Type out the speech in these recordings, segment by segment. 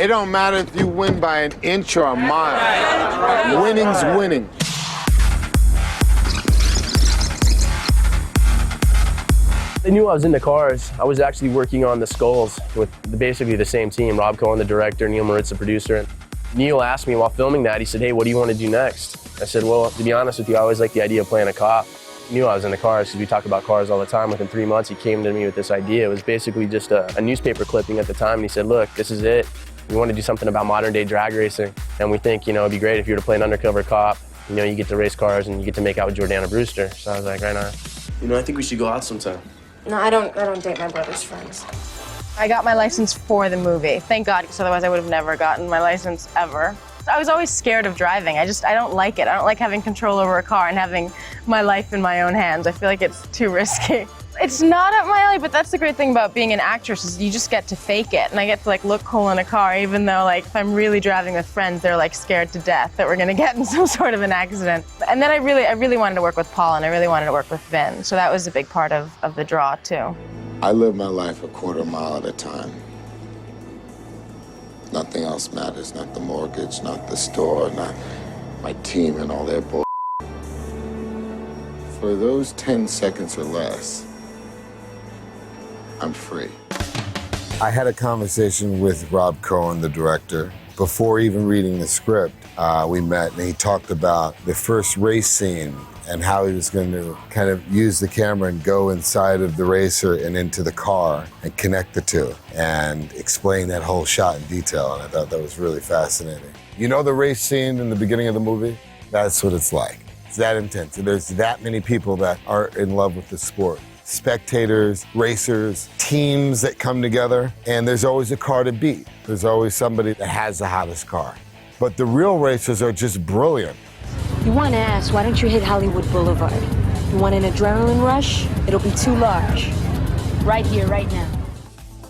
It don't matter if you win by an inch or a mile. Winning's winning. They knew I was into cars. I was actually working on the skulls with basically the same team, Rob Cohen, the director, Neil Moritz, the producer. And Neil asked me while filming that, he said, hey, what do you want to do next? I said, well, to be honest with you, I always liked the idea of playing a cop. He knew I was into cars because we talked about cars all the time. Within 3 months, he came to me with this idea. It was basically just a newspaper clipping at the time. And he said, look, this is it. We want to do something about modern day drag racing. And we think, it'd be great if you were to play an undercover cop. You get to race cars and you get to make out with Giuliana Brewster. So I was like, right on. I think we should go out sometime. No, I don't date my brother's friends. I got my license for the movie. Thank God, because otherwise I would have never gotten my license ever. I was always scared of driving. I don't like it. I don't like having control over a car and having my life in my own hands. I feel like it's too risky. It's not up my alley, but that's the great thing about being an actress is you just get to fake it. And I get to look cool in a car, even though if I'm really driving with friends, they're scared to death that we're gonna get in some sort of an accident. And then I really wanted to work with Paul and I really wanted to work with Vin. So that was a big part of the draw too. I live my life a quarter mile at a time. Nothing else matters, not the mortgage, not the store, not my team and all their bull. For those 10 seconds or less, I'm free. I had a conversation with Rob Cohen, the director. Before even reading the script, we met and he talked about the first race scene and how he was going to kind of use the camera and go inside of the racer and into the car and connect the two and explain that whole shot in detail. And I thought that was really fascinating. The race scene in the beginning of the movie? That's what it's like. It's that intense. There's that many people that are in love with the sport. Spectators, racers, teams that come together, and there's always a car to beat. There's always somebody that has the hottest car. But the real racers are just brilliant. You want to ask, why don't you hit Hollywood Boulevard? You want an adrenaline rush? It'll be too large. Right here, right now.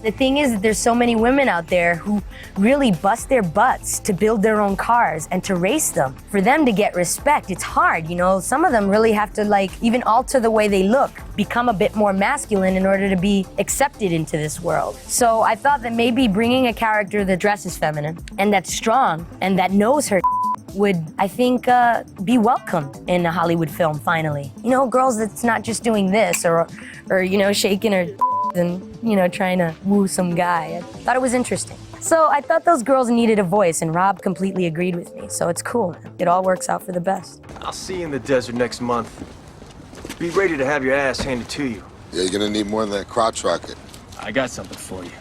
The thing is that there's so many women out there who really bust their butts to build their own cars and to race them. For them to get respect, it's hard, Some of them really have to even alter the way they look, become a bit more masculine in order to be accepted into this world. So I thought that maybe bringing a character that dresses feminine and that's strong and that knows her would, I think, be welcomed in a Hollywood film finally. Girls that's not just doing this or shaking her and, trying to woo some guy. I thought it was interesting. So I thought those girls needed a voice, and Rob completely agreed with me. So it's cool, man. It all works out for the best. I'll see you in the desert next month. Be ready to have your ass handed to you. Yeah, you're gonna need more than that crotch rocket. I got something for you.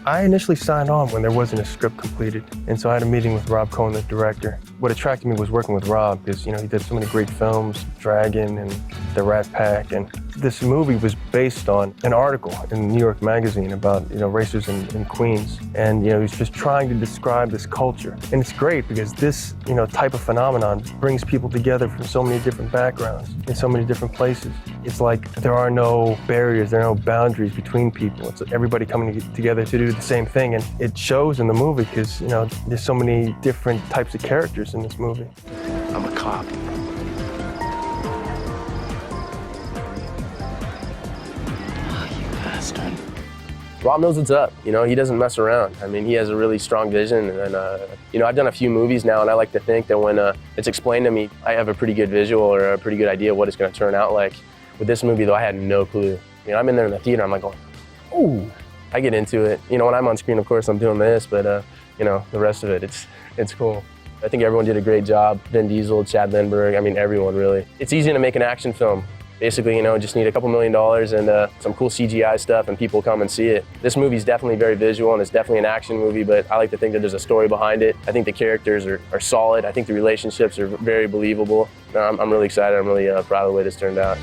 I initially signed on when there wasn't a script completed, and so I had a meeting with Rob Cohen, the director. What attracted me was working with Rob because, he did so many great films, Dragon and The Rat Pack, and this movie was based on an article in New York Magazine about, racers in Queens, and, he was just trying to describe this culture. And it's great because this, type of phenomenon brings people together from so many different backgrounds in so many different places. It's like there are no barriers, there are no boundaries between people. It's everybody coming together to do the same thing, and it shows in the movie because, there's so many different types of characters in this movie. I'm a cop. Rob knows what's up, he doesn't mess around. I mean, he has a really strong vision, and I've done a few movies now, and I like to think that when it's explained to me, I have a pretty good visual or a pretty good idea of what it's gonna turn out like. With this movie, though, I had no clue. I'm in there in the theater, I'm like going, ooh. I get into it. When I'm on screen, of course, I'm doing this, but the rest of it, it's cool. I think everyone did a great job. Vin Diesel, Chad Lindbergh, everyone really. It's easy to make an action film. Basically, just need a couple $1 million and some cool CGI stuff and people come and see it. This movie's definitely very visual and it's definitely an action movie, but I like to think that there's a story behind it. I think the characters are solid. I think the relationships are very believable. I'm really excited. I'm really proud of the way this turned out.